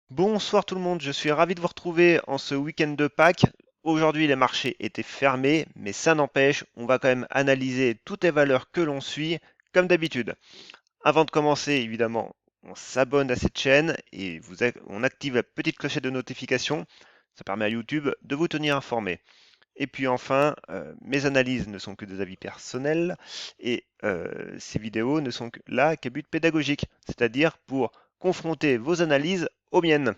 Bonsoir tout le monde, je suis ravi de vous retrouver en ce week-end de Pâques. Aujourd'hui, les marchés étaient fermés, mais ça n'empêche, on va quand même analyser toutes les valeurs que l'on suit, comme d'habitude. Avant de commencer, évidemment, on s'abonne à cette chaîne et on active la petite clochette de notification. Ça permet à YouTube de vous tenir informé. Et puis enfin, mes analyses ne sont que des avis personnels et ces vidéos ne sont là qu'à but pédagogique, c'est-à-dire pour confronter vos analyses aux miennes.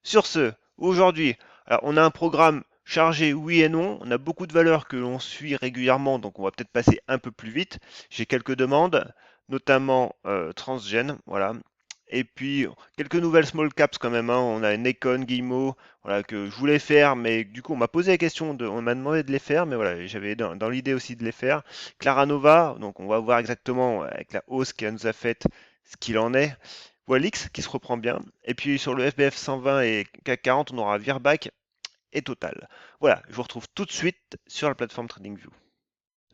Sur ce, aujourd'hui, alors on a un programme chargé oui et non, on a beaucoup de valeurs que l'on suit régulièrement, donc on va peut-être passer un peu plus vite. J'ai quelques demandes, notamment transgène, voilà. Et puis quelques nouvelles small caps quand même, hein. On a Nekon, Guillemot, voilà, que je voulais faire, mais du coup on m'a posé la question, on m'a demandé de les faire, mais voilà, j'avais dans l'idée aussi de les faire. Clara Nova, donc on va voir exactement avec la hausse qu'elle nous a faite ce qu'il en est. Walix qui se reprend bien. Et puis sur le FBF 120 et CAC 40, on aura Virbac et Total. Voilà, je vous retrouve tout de suite sur la plateforme TradingView.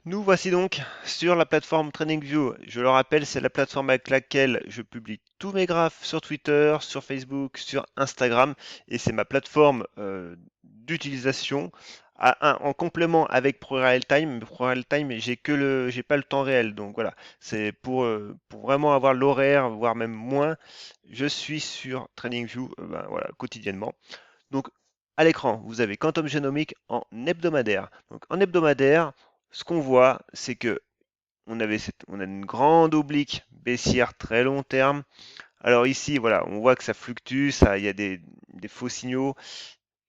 Nous voici donc sur la plateforme TradingView. Je le rappelle, c'est la plateforme avec laquelle je publie tous mes graphes sur Twitter, sur Facebook, sur Instagram. Et c'est ma plateforme d'utilisation en complément avec ProRealTime. Mais ProRealTime, j'ai pas le temps réel. Donc voilà, c'est pour vraiment avoir l'horaire, voire même moins. Je suis sur TradingView ben voilà, quotidiennement. Donc, à l'écran, vous avez Quantum Genomics en hebdomadaire. Donc, en hebdomadaire, ce qu'on voit, c'est que on a une grande oblique baissière très long terme. Alors ici, voilà, on voit que ça fluctue, il y a des faux signaux.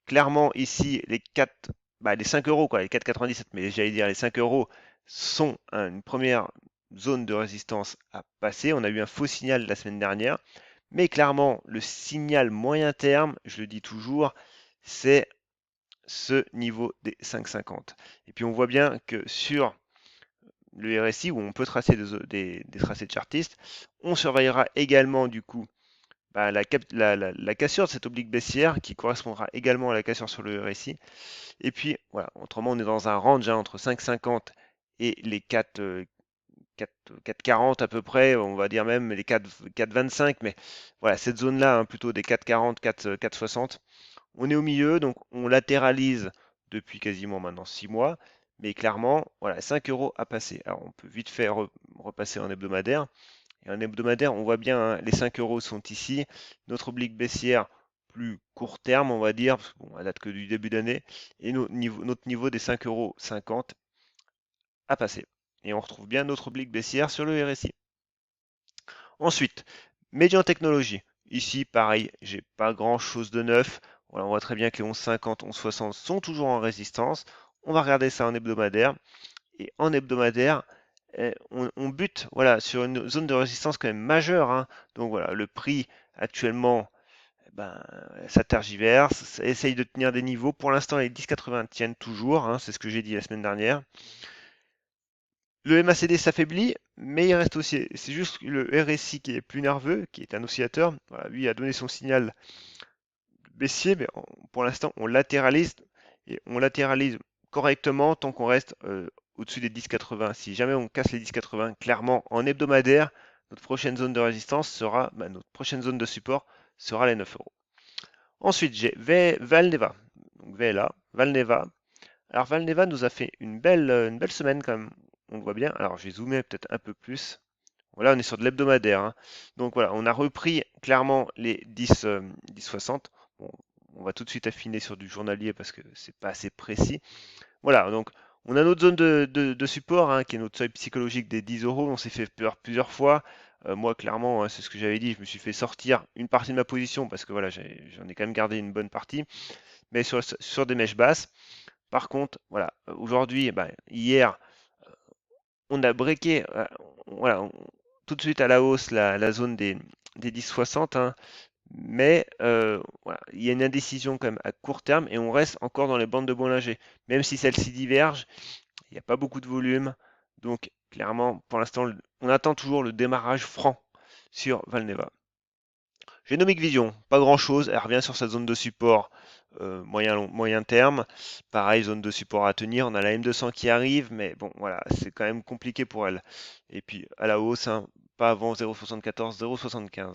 Clairement, ici, les 5 euros, quoi, les 4,97, mais j'allais dire les 5 euros sont une première zone de résistance à passer. On a eu un faux signal la semaine dernière. Mais clairement, le signal moyen terme, je le dis toujours, c'est ce niveau des 5,50. Et puis on voit bien que sur le RSI, où on peut tracer des tracés de chartistes, on surveillera également du coup bah, la cassure de cette oblique baissière qui correspondra également à la cassure sur le RSI. Et puis voilà, autrement on est dans un range hein, entre 5,50 et les 4,40 à peu près, on va dire même les 4,25, mais voilà, cette zone-là, hein, plutôt des 4,40, 4,60. On est au milieu, donc on latéralise depuis quasiment maintenant 6 mois, mais clairement, voilà, 5 euros à passer. Alors on peut vite faire repasser en hebdomadaire. Et en hebdomadaire, on voit bien, hein, les 5 euros sont ici. Notre oblique baissière plus court terme, on va dire, parce que bon, elle date que du début d'année, et notre niveau des 5,50 € à passer. Et on retrouve bien notre oblique baissière sur le RSI. Ensuite, médian technologie. Ici, pareil, j'ai pas grand chose de neuf. Voilà, on voit très bien que les 11,50, 11,60 sont toujours en résistance. On va regarder ça en hebdomadaire. Et en hebdomadaire, on bute voilà, sur une zone de résistance quand même majeure, hein. Donc voilà, le prix actuellement, eh ben, ça tergiverse, ça essaye de tenir des niveaux. Pour l'instant, les 10,80 tiennent toujours, hein, c'est ce que j'ai dit la semaine dernière. Le MACD s'affaiblit, mais il reste aussi, c'est juste le RSI qui est plus nerveux, qui est un oscillateur. Voilà, lui a donné son signal baissier, mais pour l'instant, on latéralise et on latéralise correctement tant qu'on reste au-dessus des 10,80. Si jamais on casse les 10,80, clairement, en hebdomadaire, notre prochaine zone de résistance sera, notre prochaine zone de support sera les 9 euros. Ensuite, j'ai Valneva. Donc VLA, Valneva. Alors Valneva nous a fait une belle semaine quand même. On le voit bien. Alors je vais zoomer peut-être un peu plus. Voilà, on est sur de l'hebdomadaire, hein. Donc voilà, on a repris clairement les 10,60. Bon, on va tout de suite affiner sur du journalier parce que c'est pas assez précis. Voilà, donc on a notre zone de support, hein, qui est notre seuil psychologique des 10 euros. On s'est fait peur plusieurs fois. Moi, clairement, hein, c'est ce que j'avais dit, je me suis fait sortir une partie de ma position parce que voilà, j'en ai quand même gardé une bonne partie, mais sur des mèches basses. Par contre, voilà, aujourd'hui, eh ben, hier, on a breaké, voilà, tout de suite à la hausse la zone des 10,60, hein, mais voilà, il y a une indécision quand même à court terme et on reste encore dans les bandes de Bollinger. Même si celles-ci divergent, il n'y a pas beaucoup de volume. Donc clairement, pour l'instant, on attend toujours le démarrage franc sur Valneva. Genomic Vision, pas grand-chose, elle revient sur sa zone de support moyen terme. Pareil, zone de support à tenir, on a la M200 qui arrive, mais bon, voilà, c'est quand même compliqué pour elle. Et puis à la hausse, hein, pas avant 0,74, 0,75.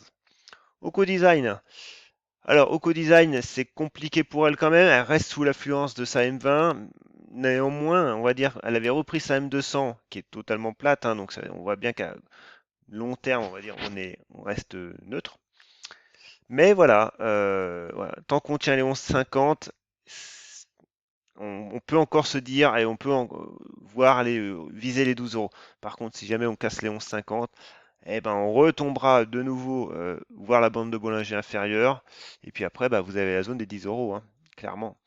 Oco Design, Alors, Oco Design, c'est compliqué pour elle quand même. Elle reste sous l'influence de sa M20. Néanmoins, on va dire, elle avait repris sa M200, qui est totalement plate, hein, donc on voit bien qu'à long terme, on va dire, on reste neutre. Mais voilà, voilà, tant qu'on tient les 11,50, on peut encore se dire et on peut voir viser les 12 euros. Par contre, si jamais on casse les 11,50, eh ben, on retombera de nouveau voir la bande de Bollinger inférieure. Et puis après, bah, vous avez la zone des 10 euros, hein, clairement.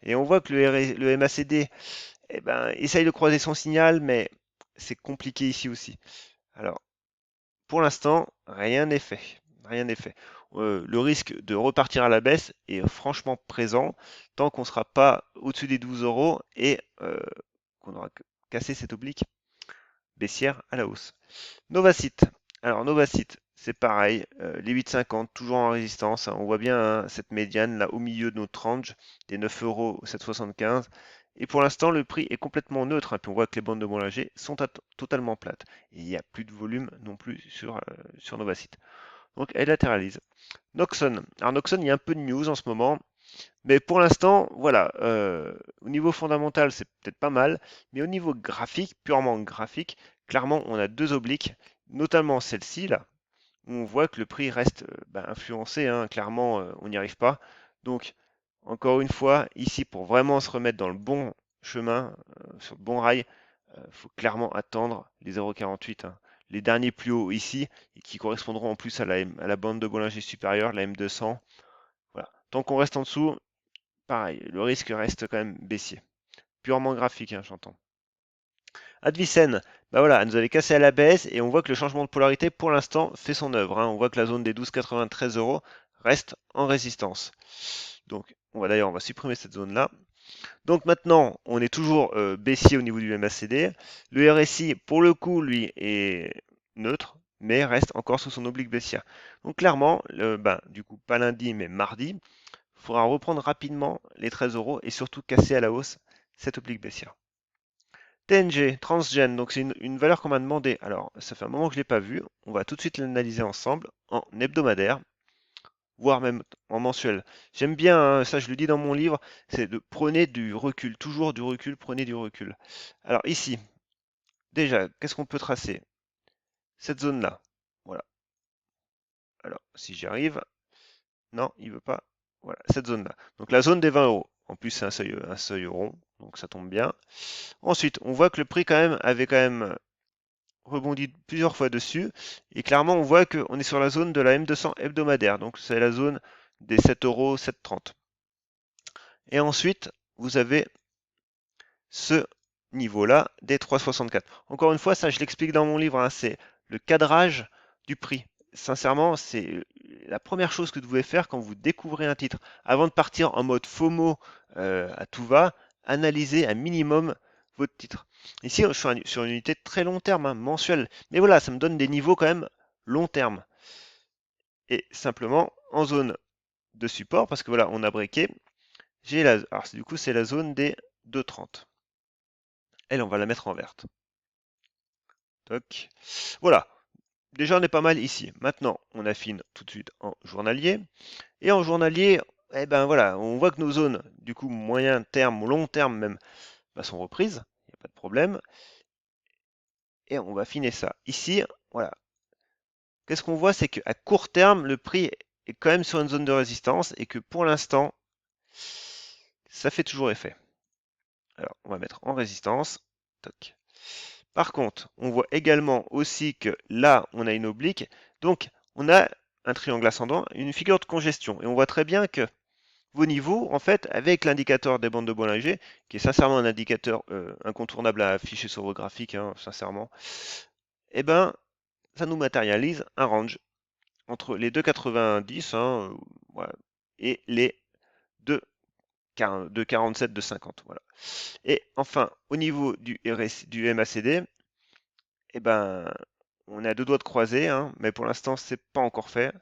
Et on voit que le MACD, eh ben, essaye de croiser son signal, mais c'est compliqué ici aussi. Alors, pour l'instant, rien n'est fait. Rien n'est fait. Le risque de repartir à la baisse est franchement présent tant qu'on ne sera pas au-dessus des 12 euros et qu'on aura cassé cette oblique baissière à la hausse. Novacite. Alors Novacite, c'est pareil, les 8,50 toujours en résistance, hein. On voit bien hein, cette médiane là au milieu de notre range des 9 euros 7,75. Et pour l'instant, le prix est complètement neutre, hein. Puis on voit que les bandes de Bollinger sont totalement plates. Et il n'y a plus de volume non plus sur Novacite. Donc elle latéralise. Noxon. Alors Noxon, il y a un peu de news en ce moment. Mais pour l'instant, voilà, au niveau fondamental, c'est peut-être pas mal, mais au niveau graphique, purement graphique, clairement, on a deux obliques, notamment celle-ci, là, où on voit que le prix reste influencé, hein, clairement, on n'y arrive pas. Donc, encore une fois, ici, pour vraiment se remettre dans le bon chemin, sur le bon rail, il faut clairement attendre les 0,48, hein. Les derniers plus hauts ici, et qui correspondront en plus à la bande de Bollinger supérieure, la M200. Voilà. Tant qu'on reste en dessous, pareil, le risque reste quand même baissier. Purement graphique, hein, j'entends. Advicen, bah voilà, elle nous avait cassé à la baisse et on voit que le changement de polarité pour l'instant fait son œuvre, hein. On voit que la zone des 12,93 euros reste en résistance. Donc, on va supprimer cette zone-là. Donc maintenant, on est toujours baissier au niveau du MACD. Le RSI, pour le coup, lui, est neutre, mais reste encore sous son oblique baissière. Donc clairement, du coup, pas lundi, mais mardi, il faudra reprendre rapidement les 13 euros et surtout casser à la hausse cette oblique baissière. TNG, Transgen, donc c'est une valeur qu'on m'a demandé. Alors, ça fait un moment que je ne l'ai pas vue. On va tout de suite l'analyser ensemble en hebdomadaire, voire même en mensuel. J'aime bien, hein, ça je le dis dans mon livre, c'est de prenez du recul, toujours du recul, prenez du recul. Alors ici, déjà, qu'est-ce qu'on peut tracer? Cette zone-là. Voilà. Alors, si j'y arrive, non, il veut pas. Voilà, cette zone-là. Donc la zone des 20 euros. En plus, c'est un seuil rond, donc ça tombe bien. Ensuite, on voit que le prix quand même avait quand même rebondi plusieurs fois dessus. Et clairement, on voit qu'on est sur la zone de la M200 hebdomadaire. Donc c'est la zone des 7 euros, 7,30. Et ensuite, vous avez ce niveau-là des 3,64. Encore une fois, ça je l'explique dans mon livre, hein, c'est le cadrage du prix. Sincèrement, c'est la première chose que vous devez faire quand vous découvrez un titre. Avant de partir en mode FOMO à tout va, analysez un minimum votre titre. Ici, je suis sur une unité de très long terme, hein, mensuelle. Mais voilà, ça me donne des niveaux quand même long terme. Et simplement, en zone de support, parce que voilà, on a breaké, alors du coup, c'est la zone des 2,30. Elle, on va la mettre en verte. Toc. Voilà. Déjà, on est pas mal ici. Maintenant, on affine tout de suite en journalier. Et en journalier, eh ben voilà, on voit que nos zones, du coup, moyen terme ou long terme même, sont reprises. Il n'y a pas de problème. Et on va affiner ça. Ici, voilà. Qu'est-ce qu'on voit? C'est qu'à court terme, le prix est quand même sur une zone de résistance et que pour l'instant, ça fait toujours effet. Alors, on va mettre en résistance. Toc. Par contre, on voit également aussi que là, on a une oblique. Donc, on a un triangle ascendant, une figure de congestion. Et on voit très bien que vos niveaux, en fait, avec l'indicateur des bandes de Bollinger, qui est sincèrement un indicateur incontournable à afficher sur vos graphiques, hein, sincèrement, eh ben, ça nous matérialise un range entre les 2,90 hein, voilà, et les 2,47, 2,50. Voilà. Et enfin, au niveau du du MACD, eh ben, on est à deux doigts de croiser, hein, mais pour l'instant, c'est pas encore fait.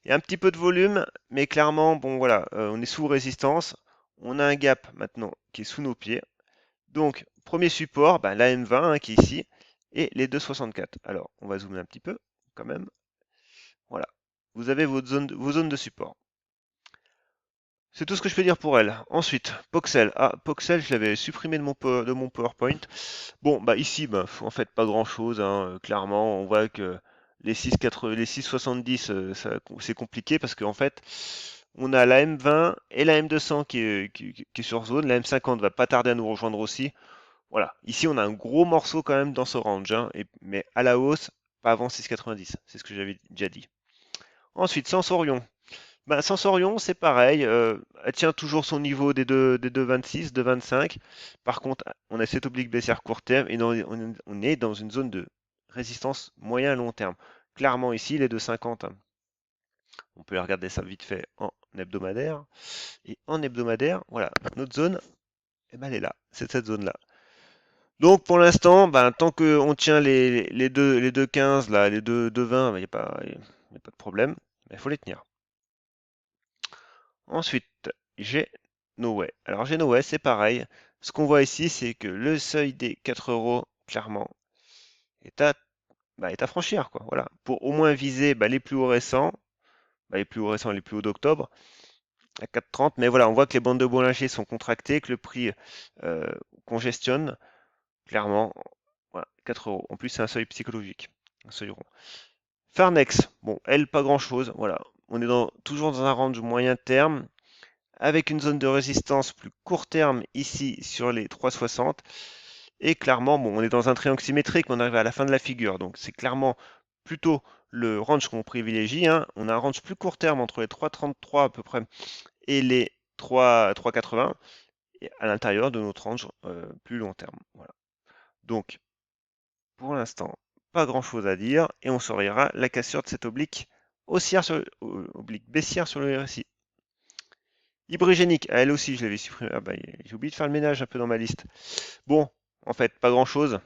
Il y a un petit peu de volume, mais clairement, bon voilà, on est sous résistance. On a un gap maintenant qui est sous nos pieds. Donc, premier support, la M20 hein, qui est ici, et les 2,64. Alors, on va zoomer un petit peu, quand même. Voilà. Vous avez vos zones de support. C'est tout ce que je peux dire pour elle. Ensuite, Poxel. Ah, Poxel, je l'avais supprimé de mon PowerPoint. Bon, bah ici, bah, en fait, pas grand-chose, hein. Clairement, on voit que les 6,70, c'est compliqué parce qu'en fait, on a la M20 et la M200 qui est sur zone. La M50 va pas tarder à nous rejoindre aussi. Voilà. Ici, on a un gros morceau quand même dans ce range, hein, mais à la hausse, pas avant 6,90. C'est ce que j'avais déjà dit. Ensuite, Sensorion. Bah, Sensorion, c'est pareil. Elle tient toujours son niveau des 2,26, 2,25. Par contre, on a cette oblique baissière court terme et on est dans une zone de résistance moyen à long terme. Clairement ici, les 2,50, hein. On peut regarder ça vite fait en hebdomadaire. Et en hebdomadaire, voilà, notre zone, eh ben, elle est là. C'est cette zone-là. Donc pour l'instant, ben, tant qu'on tient les 2,15, là, les 2,20, il n'y a pas de problème. Mais il faut les tenir. Ensuite, j'ai Noway. Alors Genoway, c'est pareil. Ce qu'on voit ici, c'est que le seuil des 4 euros, clairement, est est à franchir, quoi. Voilà. Pour au moins viser les plus hauts récents, les plus hauts récents, les plus hauts d'octobre, à 4,30. Mais voilà, on voit que les bandes de Bollinger sont contractées, que le prix euh, congestionne, clairement. Voilà, 4 euros. En plus, c'est un seuil psychologique, un seuil rond. Farnex, bon, elle, pas grand-chose. Voilà. On est toujours dans un range moyen terme, avec une zone de résistance plus court terme ici sur les 3,60. Et clairement, bon, on est dans un triangle symétrique, mais on arrive à la fin de la figure. Donc c'est clairement plutôt le range qu'on privilégie, hein. On a un range plus court terme entre les 3,33 à peu près et les 3,80 et à l'intérieur de notre range plus long terme. Voilà. Donc pour l'instant, pas grand chose à dire et on surveillera la cassure de cette oblique haussière oblique baissière sur le RSI. Hybrigénique, elle aussi, je l'avais supprimée. Ah bah, j'ai oublié de faire le ménage un peu dans ma liste. Bon, en fait, pas grand-chose.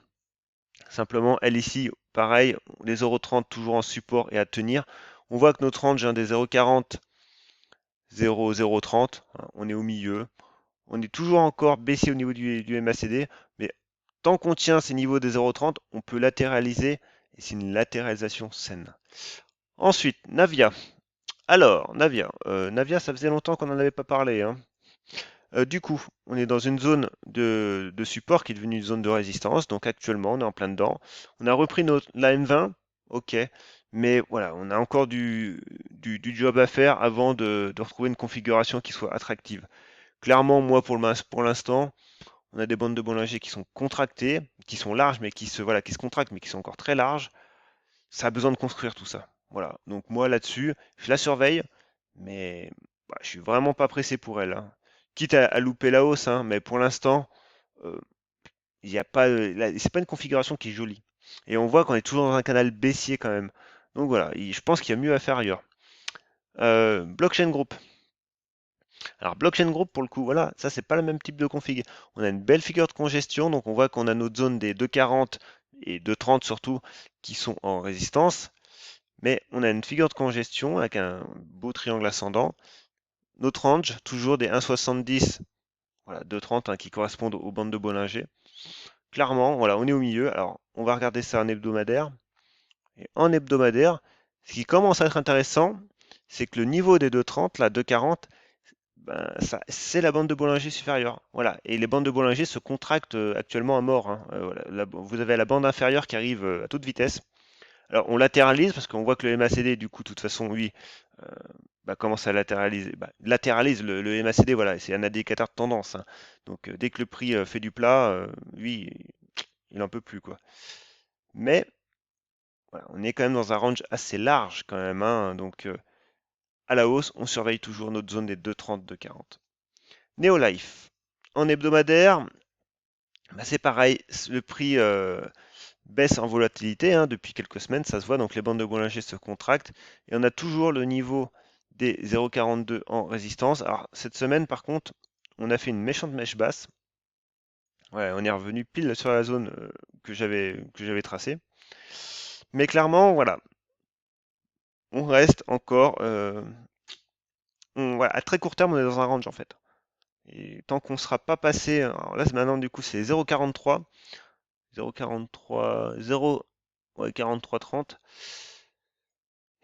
Simplement, elle ici, pareil, les 0,30 toujours en support et à tenir. On voit que notre range, des 0,40, 0,030, hein, on est au milieu. On est toujours encore baissé au niveau du MACD, mais tant qu'on tient ces niveaux des 0,30, on peut latéraliser, et c'est une latéralisation saine. Ensuite, Navia. Alors, Navia, ça faisait longtemps qu'on n'en avait pas parlé, hein. Du coup, on est dans une zone de support qui est devenue une zone de résistance. Donc actuellement, on est en plein dedans. On a repris la M20, ok, mais voilà, on a encore du job à faire avant de retrouver une configuration qui soit attractive. Clairement, moi, pour l'instant, on a des bandes de Bollinger qui sont contractées, qui sont larges, mais voilà, qui se contractent, mais qui sont encore très larges. Ça a besoin de construire tout ça. Voilà. Donc moi là-dessus, je la surveille, mais je suis vraiment pas pressé pour elle, hein. Quitte à louper la hausse, hein, mais pour l'instant, euh, il n'y a pas, c'est pas une configuration qui est jolie. Et on voit qu'on est toujours dans un canal baissier quand même. Donc voilà, je pense qu'il y a mieux à faire ailleurs. Blockchain Group. Alors Blockchain Group pour le coup, voilà, ça c'est pas le même type de config. On a une belle figure de congestion, donc on voit qu'on a notre zone des 2,40 et 2,30 surtout qui sont en résistance. Mais on a une figure de congestion avec un beau triangle ascendant. Notre range, toujours des 1,70, voilà, 2,30 hein, qui correspondent aux bandes de Bollinger. Clairement, voilà, on est au milieu. Alors, on va regarder ça en hebdomadaire. Et en hebdomadaire, ce qui commence à être intéressant, c'est que le niveau des 2,30, là, 2,40, ben, c'est la bande de Bollinger supérieure. Voilà. Et les bandes de Bollinger se contractent actuellement à mort, hein. Voilà. Vous avez la bande inférieure qui arrive à toute vitesse. Alors, on latéralise parce qu'on voit que le MACD, du coup, de toute façon, lui, euh, commence à latéraliser. Latéralise le MACD, voilà, c'est un indicateur de tendance, hein. Donc, dès que le prix fait du plat, lui, il n'en peut plus, quoi. Mais, voilà, on est quand même dans un range assez large, quand même, hein. Donc, à la hausse, on surveille toujours notre zone des 2,30, 2,40. Neolife. En hebdomadaire, c'est pareil, le prix baisse en volatilité, hein, depuis quelques semaines, ça se voit, donc les bandes de Bollinger se contractent, et on a toujours le niveau des 0,42 en résistance. Alors cette semaine par contre, on a fait une méchante mèche basse. Ouais, on est revenu pile sur la zone que j'avais tracée. Mais clairement, voilà, on reste encore, voilà, à très court terme, on est dans un range en fait. Et tant qu'on ne sera pas passé, alors là maintenant du coup c'est 0,43, 0,43, 0, ouais, 43,30.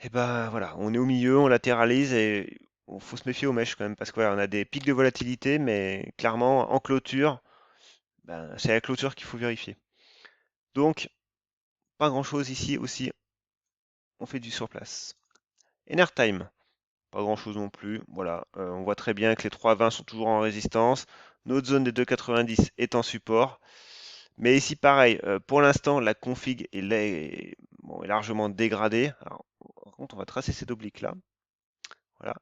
Et ben voilà, on est au milieu, on latéralise et faut se méfier aux mèches quand même, parce que voilà, on a des pics de volatilité, mais clairement, en clôture, ben, c'est la clôture qu'il faut vérifier. Donc, pas grand-chose ici aussi, on fait du surplace. Enertime, pas grand-chose non plus. Voilà, on voit très bien que les 3,20 sont toujours en résistance. Notre zone des 2,90 est en support. Mais ici, pareil, pour l'instant, la config bon, est largement dégradée. Alors, par contre, on va tracer cette oblique-là. Voilà.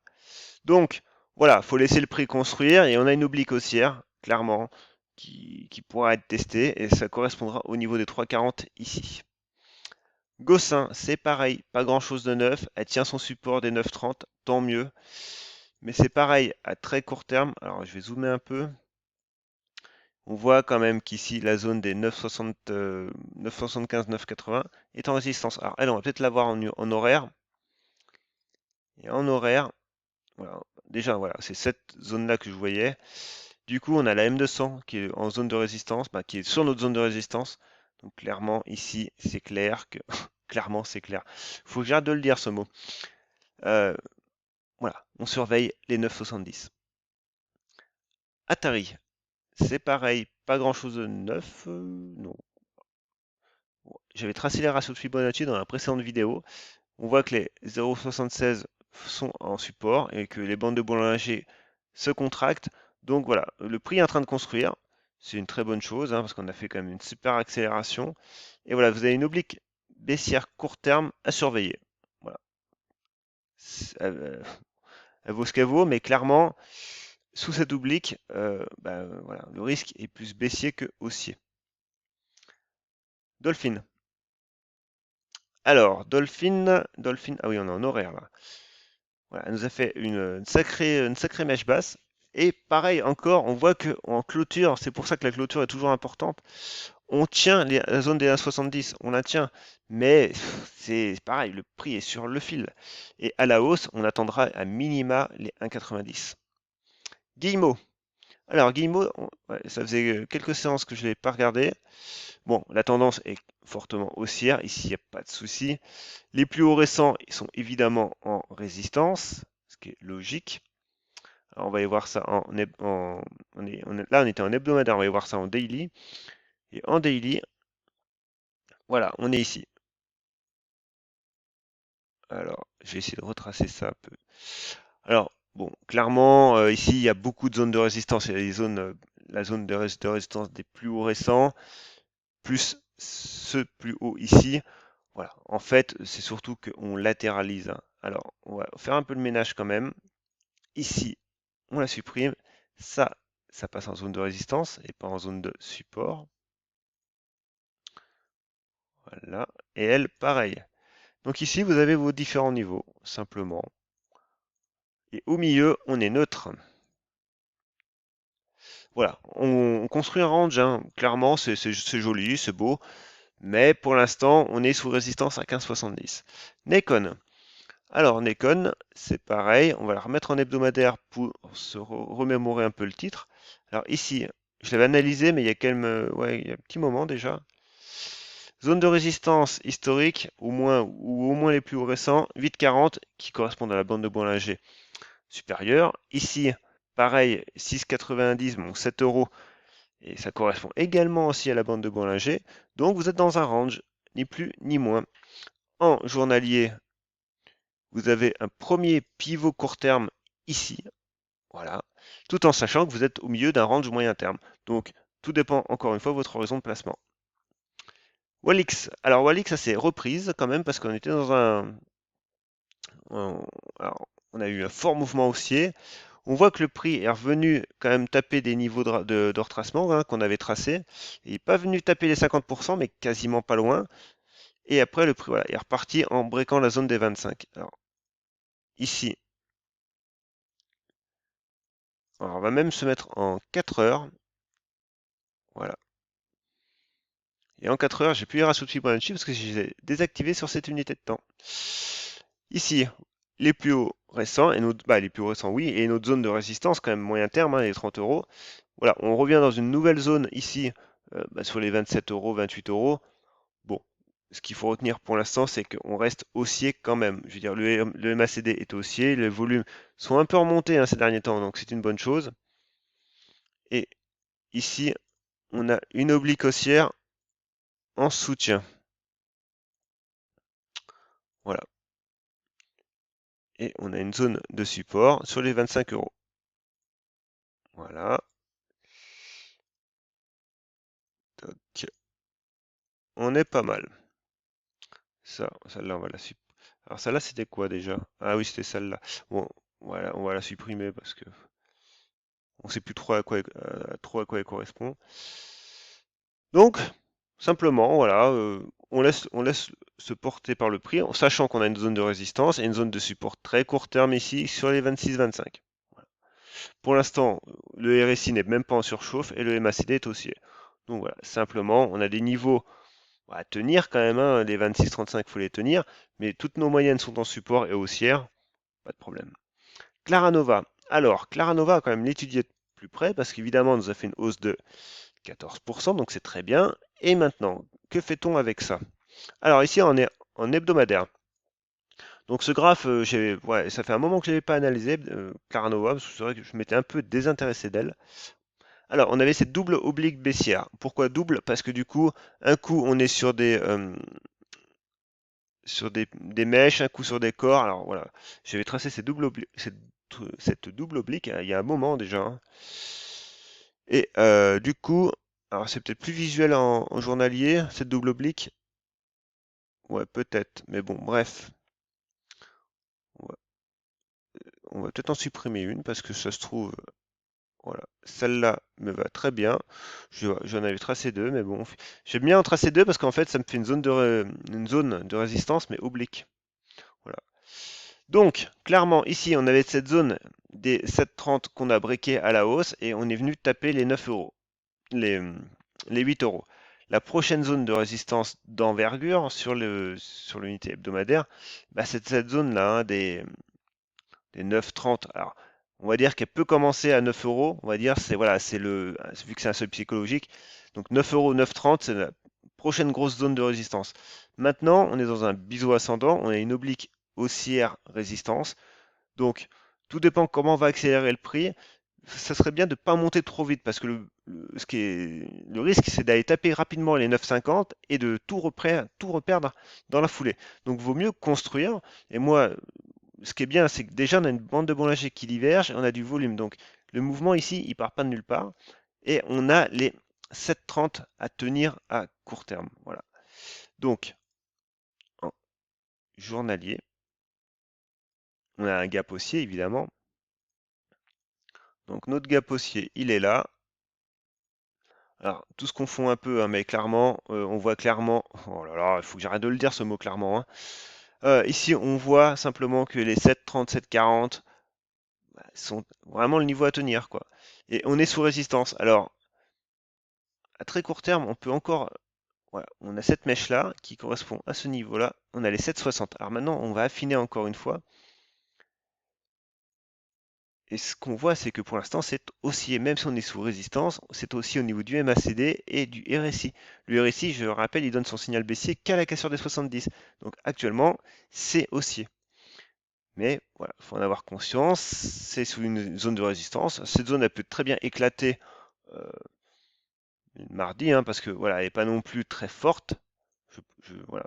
Donc, voilà, faut laisser le prix construire et on a une oblique haussière, clairement, qui pourra être testée et ça correspondra au niveau des 3,40 ici. Gossin, c'est pareil, pas grand chose de neuf, elle tient son support des 9,30, tant mieux. Mais c'est pareil, à très court terme, alors je vais zoomer un peu, on voit quand même qu'ici la zone des 9,60, 9,75, 9,80 est en résistance. Alors elle, on va peut-être la voir en horaire. Et en horaire, voilà, déjà voilà, c'est cette zone-là que je voyais. Du coup, on a la M200 qui est en zone de résistance, bah, qui est sur notre zone de résistance. Donc clairement, ici, c'est clair que... clairement, c'est clair. Faut que j'arrête de le dire, ce mot. Euh, voilà, on surveille les 9,70. Atari, c'est pareil, pas grand-chose de neuf. Non. Bon, j'avais tracé les ratios de Fibonacci dans la précédente vidéo. On voit que les 0,76 sont en support et que les bandes de Bollinger se contractent. Donc voilà, le prix est en train de construire. C'est une très bonne chose, hein, parce qu'on a fait quand même une super accélération. Et voilà, vous avez une oblique baissière court terme à surveiller. Voilà. Elle vaut ce qu'elle vaut, mais clairement, sous cette oblique, voilà, le risque est plus baissier que haussier. Dolphin. Alors, Dolphin, ah oui, on est en horaire là. Voilà, elle nous a fait une sacrée mèche basse. Et pareil, encore, on voit que en clôture, c'est pour ça que la clôture est toujours importante. On tient la zone des 1,70, on la tient. Mais c'est pareil, le prix est sur le fil. Et à la hausse, on attendra à minima les 1,90. Guillemot. Alors, Guillemot, ouais, ça faisait quelques séances que je ne l'ai pas regardé. Bon, la tendance est fortement haussière. Ici, il n'y a pas de souci. Les plus hauts récents ils sont évidemment en résistance, ce qui est logique. Alors, on va y voir ça là, on était en hebdomadaire, on va y voir ça en daily. Et en daily, voilà, on est ici. Alors, je vais essayer de retracer ça un peu. Alors, bon, clairement, ici, il y a beaucoup de zones de résistance. Il y a les zones, la zone de résistance des plus hauts récents, plus ceux plus hauts ici. Voilà, en fait, c'est surtout qu'on latéralise, hein. Alors, on va faire un peu le ménage quand même. Ici, on la supprime. Ça passe en zone de résistance et pas en zone de support. Voilà. Et elle, pareil. Donc ici, vous avez vos différents niveaux, simplement. Et au milieu, on est neutre. Voilà. On construit un range, hein. Clairement, c'est joli, c'est beau. Mais pour l'instant, on est sous résistance à 15,70. Nikon. Alors, Nikon, c'est pareil. On va la remettre en hebdomadaire pour se remémorer un peu le titre. Alors ici, je l'avais analysé, mais il y a quand même, ouais, il y a un petit moment déjà. Zone de résistance historique, ou au moins les plus hauts récents, 8,40 qui correspondent à la bande de Bollinger supérieure. Ici, pareil, 6,90, bon 7 euros, et ça correspond également aussi à la bande de Bollinger. Donc vous êtes dans un range, ni plus ni moins. En journalier, vous avez un premier pivot court terme ici, voilà, tout en sachant que vous êtes au milieu d'un range moyen terme. Donc tout dépend encore une fois de votre horizon de placement. Walix. Alors Walix, ça s'est reprise quand même parce qu'on était dans alors, on a eu un fort mouvement haussier. On voit que le prix est revenu quand même taper des niveaux de retracement, hein, qu'on avait tracés. Il n'est pas venu taper les 50%, mais quasiment pas loin. Et après, le prix voilà, est reparti en breakant la zone des 25. Alors, ici, alors, on va même se mettre en 4 heures. Voilà. Et en 4 heures, j'ai plus les ratios de Fibonacci parce que je les ai désactivés sur cette unité de temps. Ici, les plus hauts récents, les plus hauts récents, oui, et notre zone de résistance, quand même moyen terme, hein, les 30 euros. Voilà, on revient dans une nouvelle zone ici, sur les 27 euros, 28 euros. Bon, ce qu'il faut retenir pour l'instant, c'est qu'on reste haussier quand même. Je veux dire, le MACD est haussier, les volumes sont un peu remontés ces derniers temps, donc c'est une bonne chose. Et ici, on a une oblique haussière en soutien. Voilà. Et on a une zone de support sur les 25 euros. Voilà. Toc. On est pas mal. Ça, celle-là, on va la supprimer. Alors celle-là, c'était quoi déjà? Ah oui, c'était celle-là. Bon, voilà, on va la supprimer parce que on sait plus trop à quoi elle correspond. Donc, simplement, voilà, on laisse se porter par le prix, en sachant qu'on a une zone de résistance et une zone de support très court terme ici sur les 26-25. Voilà. Pour l'instant, le RSI n'est même pas en surchauffe et le MACD est haussier. Donc voilà, simplement, on a des niveaux à tenir quand même, hein, les 26-35, il faut les tenir, mais toutes nos moyennes sont en support et haussière, pas de problème. Claranova. Alors, Claranova a quand même l'étudier de plus près parce qu'évidemment, on nous a fait une hausse de 14%, donc c'est très bien. Et maintenant, que fait-on avec ça? Alors ici, on est en hebdomadaire. Donc ce graphe, ouais, ça fait un moment que je n'avais pas analysé Claranova, parce que c'est vrai que je m'étais un peu désintéressé d'elle. Alors, on avait cette double oblique baissière. Pourquoi double? Parce que du coup, un coup, on est sur des mèches, un coup sur des corps. Alors voilà, j'avais tracé cette double oblique il y a un moment déjà, hein. Et du coup, alors c'est peut-être plus visuel en journalier, cette double oblique. Ouais, peut-être. Mais bon, bref. On va, on va peut-être en supprimer une parce que ça se trouve, voilà, celle-là me va très bien. J'en avais tracé deux, mais bon, j'aime bien en tracer deux parce qu'en fait, ça me fait une zone de résistance, mais oblique. Voilà. Donc, clairement, ici, on avait cette zone des 7,30 qu'on a breaké à la hausse et on est venu taper les 9 euros, les, les 8 euros. La prochaine zone de résistance d'envergure sur l'unité hebdomadaire, bah, c'est cette zone-là, hein, des 9,30. Alors, on va dire qu'elle peut commencer à 9 euros. On va dire, c'est voilà, vu que c'est un seuil psychologique. Donc 9 euros, 9,30, c'est la prochaine grosse zone de résistance. Maintenant, on est dans un biseau ascendant. On a une oblique haussière résistance. Donc, tout dépend comment on va accélérer le prix. Ça serait bien de ne pas monter trop vite parce que le risque, c'est d'aller taper rapidement les 9,50 et de tout reperdre dans la foulée. Donc, vaut mieux construire. Et moi, ce qui est bien, c'est que déjà, on a une bande de Bollinger qui diverge et on a du volume. Donc, le mouvement ici, il part pas de nulle part. Et on a les 7,30 à tenir à court terme. Voilà. Donc, en journalier, on a un gap haussier, évidemment. Donc, notre gap haussier, il est là. Alors, tout se confond un peu, hein, mais clairement, on voit clairement. Oh là là, il faut que j'arrête de le dire ce mot clairement, hein. Ici, on voit simplement que les 7,30, 7,40 sont vraiment le niveau à tenir, quoi. Et on est sous résistance. Alors, à très court terme, on peut encore. Voilà, on a cette mèche-là qui correspond à ce niveau-là. On a les 7,60. Alors maintenant, on va affiner encore une fois. Et ce qu'on voit, c'est que pour l'instant, c'est haussier. Même si on est sous résistance, c'est aussi au niveau du MACD et du RSI. Le RSI, je le rappelle, il donne son signal baissier qu'à la cassure des 70. Donc actuellement, c'est haussier. Mais voilà, il faut en avoir conscience. C'est sous une zone de résistance. Cette zone, elle peut très bien éclater euh, mardi, hein, parce que voilà, elle n'est pas non plus très forte. Voilà,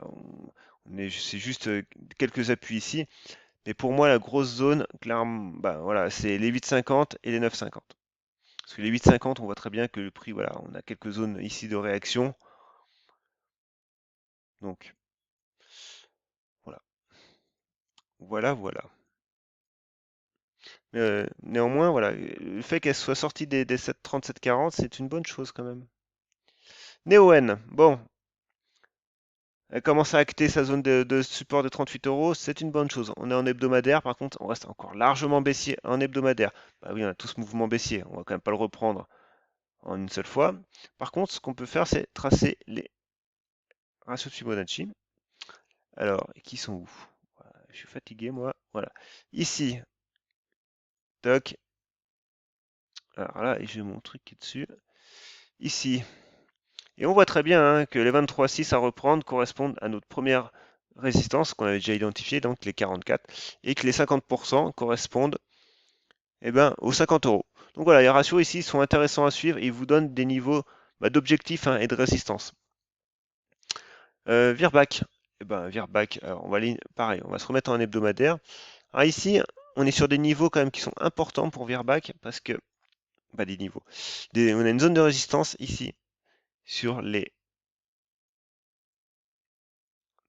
c'est juste quelques appuis ici. Mais pour moi, la grosse zone, clairement, bah, voilà, c'est les 8,50 et les 9,50. Parce que les 8,50, on voit très bien que le prix, voilà, on a quelques zones ici de réaction. Donc, voilà, voilà. Néanmoins, voilà, le fait qu'elle soit sortie des 7,30, 7,40, c'est une bonne chose quand même. Neoen, bon, elle commence à acter sa zone de support de 38 euros, c'est une bonne chose. On est en hebdomadaire, par contre, on reste encore largement baissier en hebdomadaire. Bah oui, on a tout ce mouvement baissier, on va quand même pas le reprendre en une seule fois. Par contre, ce qu'on peut faire, c'est tracer les ratios de Fibonacci. Alors, qui sont où? Voilà, je suis fatigué, moi. Voilà. Ici, toc. Alors là, et j'ai mon truc qui est dessus. Ici, Et on voit très bien hein, que les 23,6 à reprendre correspondent à notre première résistance qu'on avait déjà identifiée, donc les 44, et que les 50% correspondent eh ben, aux 50 euros. Donc voilà, les ratios ici sont intéressants à suivre et ils vous donnent des niveaux d'objectifs hein, et de résistance. Virbac, eh ben, Virbac, alors on va aller, pareil, on va se remettre en hebdomadaire. Alors ici, on est sur des niveaux quand même qui sont importants pour Virbac parce que, pas des niveaux, on a une zone de résistance ici sur les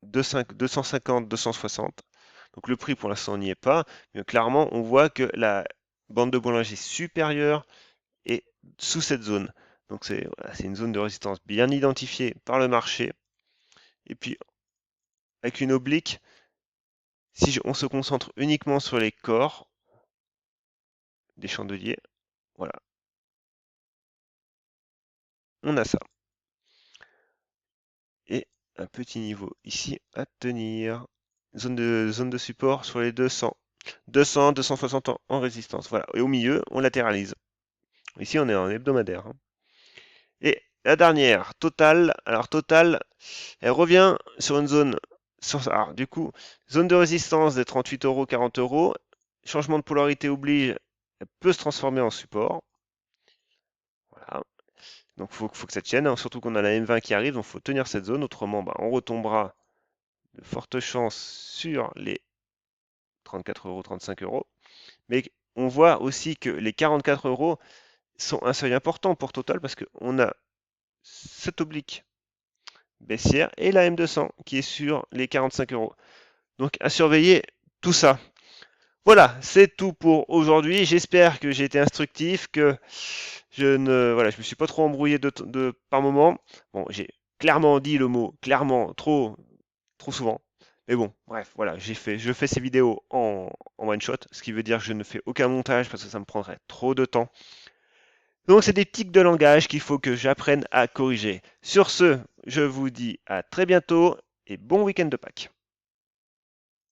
250, 260. Donc le prix pour l'instant n'y est pas, mais clairement on voit que la bande de Bollinger supérieure est sous cette zone. Donc c'est voilà, une zone de résistance bien identifiée par le marché. Et puis avec une oblique, si on se concentre uniquement sur les corps des chandeliers, voilà, on a ça. Et un petit niveau ici à tenir. Zone de support sur les 200. 200, 260 en résistance. Voilà. Et au milieu, on latéralise. Ici, on est en hebdomadaire. Hein. Et la dernière, Total. Alors, Total, elle revient sur une zone. Alors, du coup, zone de résistance des 38 euros, 40 euros. Changement de polarité oblige, elle peut se transformer en support. Voilà. Donc, faut que ça tienne. Hein. Surtout qu'on a la M20 qui arrive. Donc, il faut tenir cette zone. Autrement, bah, on retombera de fortes chances sur les 34 euros, 35 euros. Mais on voit aussi que les 44 euros sont un seuil important pour Total parce qu'on a cette oblique baissière et la M200 qui est sur les 45 euros. Donc à surveiller tout ça. Voilà, c'est tout pour aujourd'hui. J'espère que j'ai été instructif, que je me suis pas trop embrouillé par moment. Bon, j'ai clairement dit le mot clairement trop souvent. Mais bon, bref, voilà, je fais ces vidéos en one shot, ce qui veut dire que je ne fais aucun montage parce que ça me prendrait trop de temps. Donc c'est des tics de langage qu'il faut que j'apprenne à corriger. Sur ce, je vous dis à très bientôt et bon week-end de Pâques.